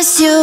miss you.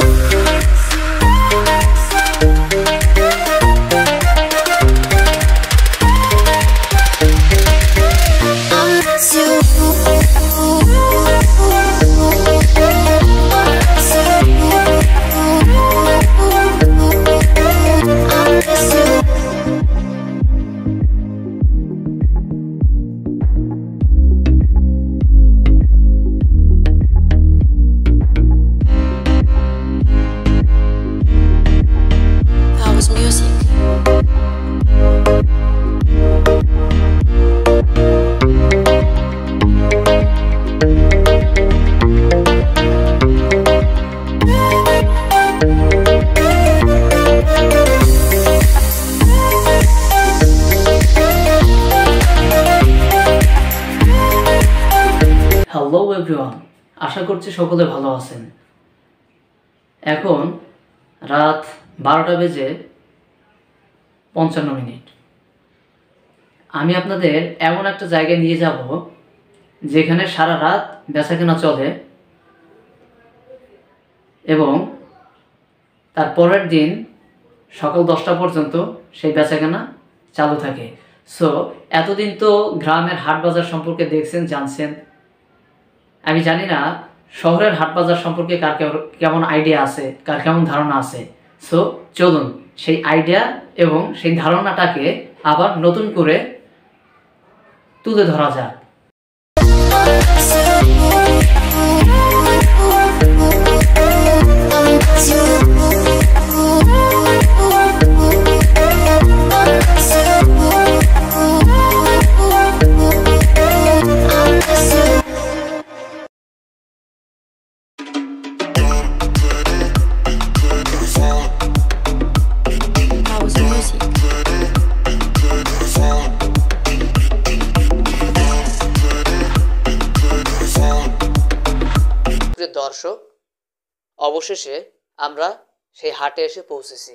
Hello everyone, আশা করছি সকলে ভালো আছেন। এখন রাত 12টা বেজে 55 মিনিট। আমি আপনাদের এমন একটা জায়গায় নিয়ে যাব যেখানে সারা রাত বেচাকেনা চলে এবং তার পরের দিন সকাল 10টা পর্যন্ত সেই বেচাকেনা চালু থাকে। সো এতদিন তো গ্রামের হাট বাজার সম্পর্কে দেখছেন, জানছেন। আমি জানি না শহরের হাট বাজার সম্পর্কে কার কেমন আইডিয়া আছে, কার কেমন ধারণা আছে। সো চলুন সেই আইডিয়া এবং সেই ধারণাটাকে আবার নতুন করে তুলে ধরা যাক। দর্শক, অবশেষে আমরা সেই হাটে এসে পৌঁছেছি।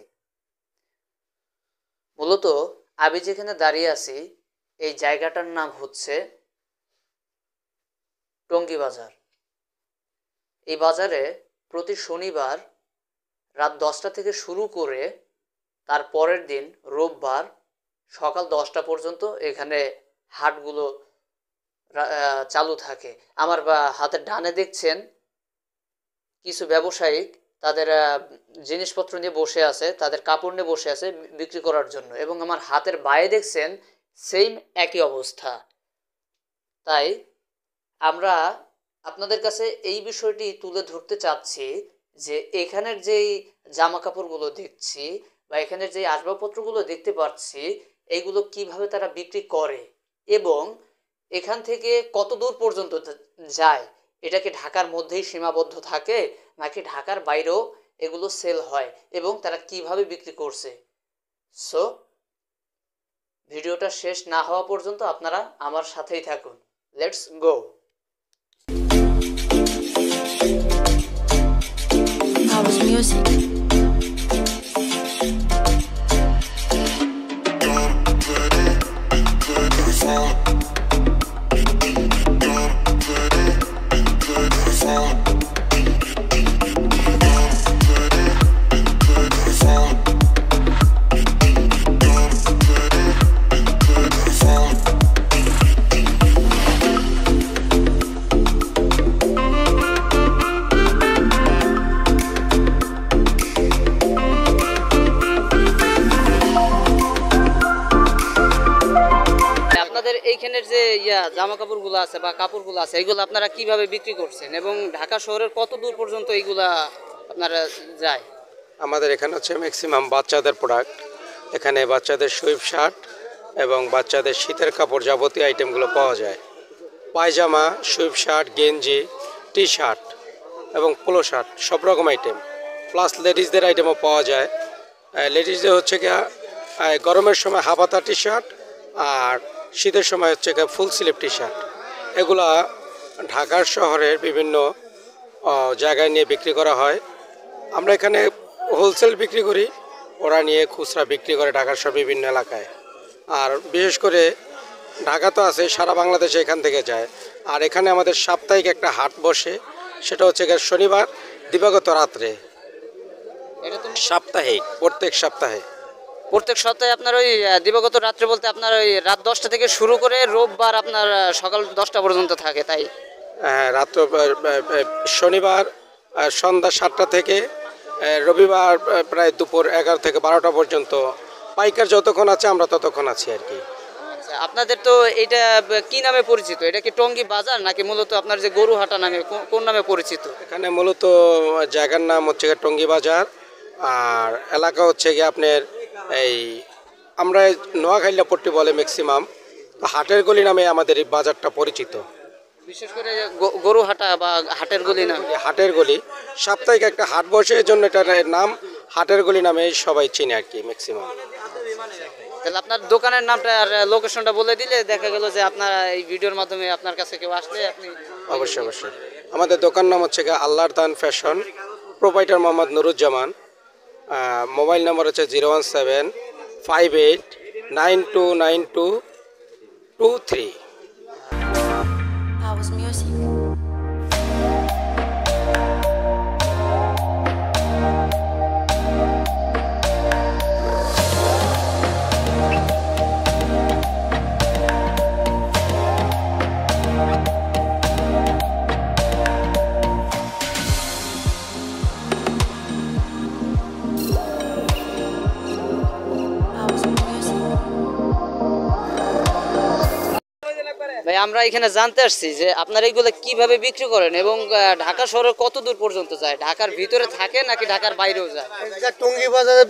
মূলত আমি যেখানে দাঁড়িয়ে আছি এই জায়গাটার নাম হচ্ছে টঙ্গী বাজার। এই বাজারে প্রতি শনিবার রাত 10টা থেকে শুরু করে তার পরের দিন রোববার সকাল 10টা পর্যন্ত এখানে হাটগুলো চালু থাকে। আমার হাতের ডানে দেখছেন কিছু ব্যবসায়িক তাদের জিনিসপত্র নিয়ে বসে আছে, তাদের কাপড় নিয়ে বসে আছে বিক্রি করার জন্য, এবং আমার হাতের বাইরে দেখছেন সেম একই অবস্থা। তাই আমরা আপনাদের কাছে এই বিষয়টি তুলে ধরতে চাচ্ছি যে এখানের যেই জামা কাপড়গুলো দেখছি বা এখানের যে আসবাবপত্রগুলো দেখতে পাচ্ছি এইগুলো কিভাবে তারা বিক্রি করে এবং এখান থেকে কত দূর পর্যন্ত যায়, এটা কি ঢাকার মধ্যেই সীমাবদ্ধ থাকে নাকি ঢাকার বাইরেও এগুলো সেল হয় এবং তারা কিভাবে বিক্রি করছে। সো ভিডিওটা শেষ না হওয়া পর্যন্ত আপনারা আমার সাথেই থাকুন। Let's go. House music. এইখানের যে জামা কাপড়গুলো আছে বা কাপড়গুলো আছে এগুলো আপনারা কিভাবে বিক্রি করছেন এবং ঢাকা শহরের কত দূর পর্যন্ত এইগুলা আপনারা যায়? আমাদের এখানে হচ্ছে ম্যাক্সিমাম বাচ্চাদের প্রোডাক্ট। এখানে বাচ্চাদের সুইপ শার্ট এবং বাচ্চাদের শীতের কাপড় যাবতীয় আইটেমগুলো পাওয়া যায়। পায়জামা, সুইপ শার্ট, গেঞ্জি, টি শার্ট এবং পোলো শার্ট, সব রকম আইটেম। প্লাস লেডিসদের আইটেমও পাওয়া যায়। লেডিসদের হচ্ছে কি গরমের সময় হাফাতা টি শার্ট আর শীতের সময় হচ্ছে ফুল স্লিভ টি শার্ট। এগুলা ঢাকার শহরের বিভিন্ন জায়গায় নিয়ে বিক্রি করা হয়। আমরা এখানে হোলসেল বিক্রি করি, ওরা নিয়ে খুচরা বিক্রি করে ঢাকার সব বিভিন্ন এলাকায়। আর বিশেষ করে ঢাকা তো আছে, সারা বাংলাদেশে এখান থেকে যায়। আর এখানে আমাদের সাপ্তাহিক একটা হাট বসে, সেটা হচ্ছে শনিবার দিবাগত রাত্রে, এটা তো সাপ্তাহিক, প্রত্যেক সপ্তাহে। প্রত্যেক সপ্তাহে আপনার ওই দিবাগত রাত্রে বলতে আপনার ওই রাত 10টা থেকে শুরু করে রোববার আপনার সকাল 10টা পর্যন্ত থাকে, তাই? হ্যাঁ, রাত্র শনিবার সন্ধ্যা 7টা থেকে রবিবার প্রায় দুপুর 11 থেকে 12টা পর্যন্ত। পাইকার যতক্ষণ আছে আমরা ততক্ষণ আছি আর কি। আচ্ছা, আপনাদের তো এটা কি নামে পরিচিত? এটা কি টঙ্গী বাজার নাকি মূলত আপনার যে গরুহাটা নামে কোন নামে পরিচিত? এখানে মূলত জায়গার নাম হচ্ছে গিয়ে টঙ্গী বাজার, আর এলাকা হচ্ছে গিয়ে আপনার এই আমরা নোয়াখাইলাপট্টি বলে ম্যাক্সিমাম, হাটের গলি নামে আমাদের এই বাজারটা পরিচিত। বিশেষ করে গরুহাটা বা হাটের গলি নামে। হাটের গলি, সাপ্তাহিক একটা হাট বসে, এই জন্য এটার নাম হাটের গলি নামে সবাই চিনে আর কি ম্যাক্সিমাম। তাহলে আপনার দোকানের নামটা আর লোকেশনটা বলে দিলে দেখা গেল যে আপনার এই ভিডিওর মাধ্যমে আপনার কাছে কেউ আসলে আপনি। অবশ্যই অবশ্যই। আমাদের দোকান নাম হচ্ছে গিয়ে আল্লাহর দান fashion, proprietor Mohammad Nuruzzaman. Mobile number হচ্ছে 01758929223। House music. House music. ভাই আমরা এখানে জানতে আসছি যে আপনারা এইগুলো কিভাবে বিক্রি করেন এবং ঢাকা শহরের কত দূর পর্যন্ত যায়? ঢাকার ভিতরে থাকে নাকি ঢাকার বাইরেও যায়? এটা টঙ্গী বাজারে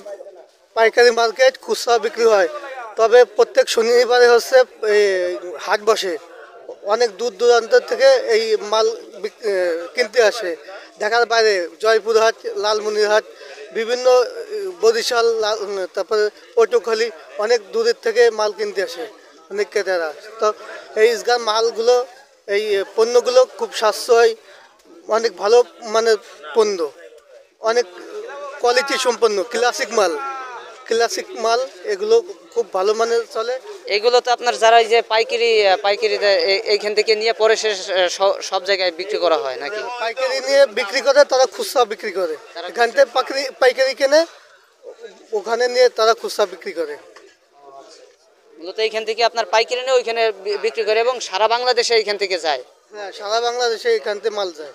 পাইকারি মার্কেট, খুচরা বিক্রি হয়। তবে প্রত্যেক শনিবারে হচ্ছে এই হাট বসে, অনেক দূর দূরান্ত থেকে এই মাল কিনতে আসে। ঢাকার বাইরে জয়পুরহাট, লালমনিরহাট, বিভিন্ন বরিশাল, তারপরে পটুয়াখালী, অনেক দূরের থেকে মাল কিনতে আসে অনেক ক্রেতারা। তো এই ইসগার মালগুলো, এই পণ্যগুলো খুব সাশ্রয়, অনেক ভালো মানের পণ্য, অনেক কোয়ালিটি সম্পন্ন ক্লাসিক মাল, এগুলো খুব ভালো মানের চলে। এগুলো তো আপনার যারা এই যে পাইকারি দেয়, এইখান থেকে নিয়ে পরে সে সব জায়গায় বিক্রি করা হয় নাকি? পাইকারি নিয়ে বিক্রি করে, তারা খুচরা বিক্রি করে। এখান থেকে পাইকারি কেনে, ওখানে নিয়ে তারা খুচরা বিক্রি করে। মূলত এইখান থেকে আপনার পাইকারি নিয়ে ওইখানে বিক্রি করে এবং সারা বাংলাদেশে এইখান থেকে যায়। হ্যাঁ, সারা বাংলাদেশে এখান থেকে মাল যায়।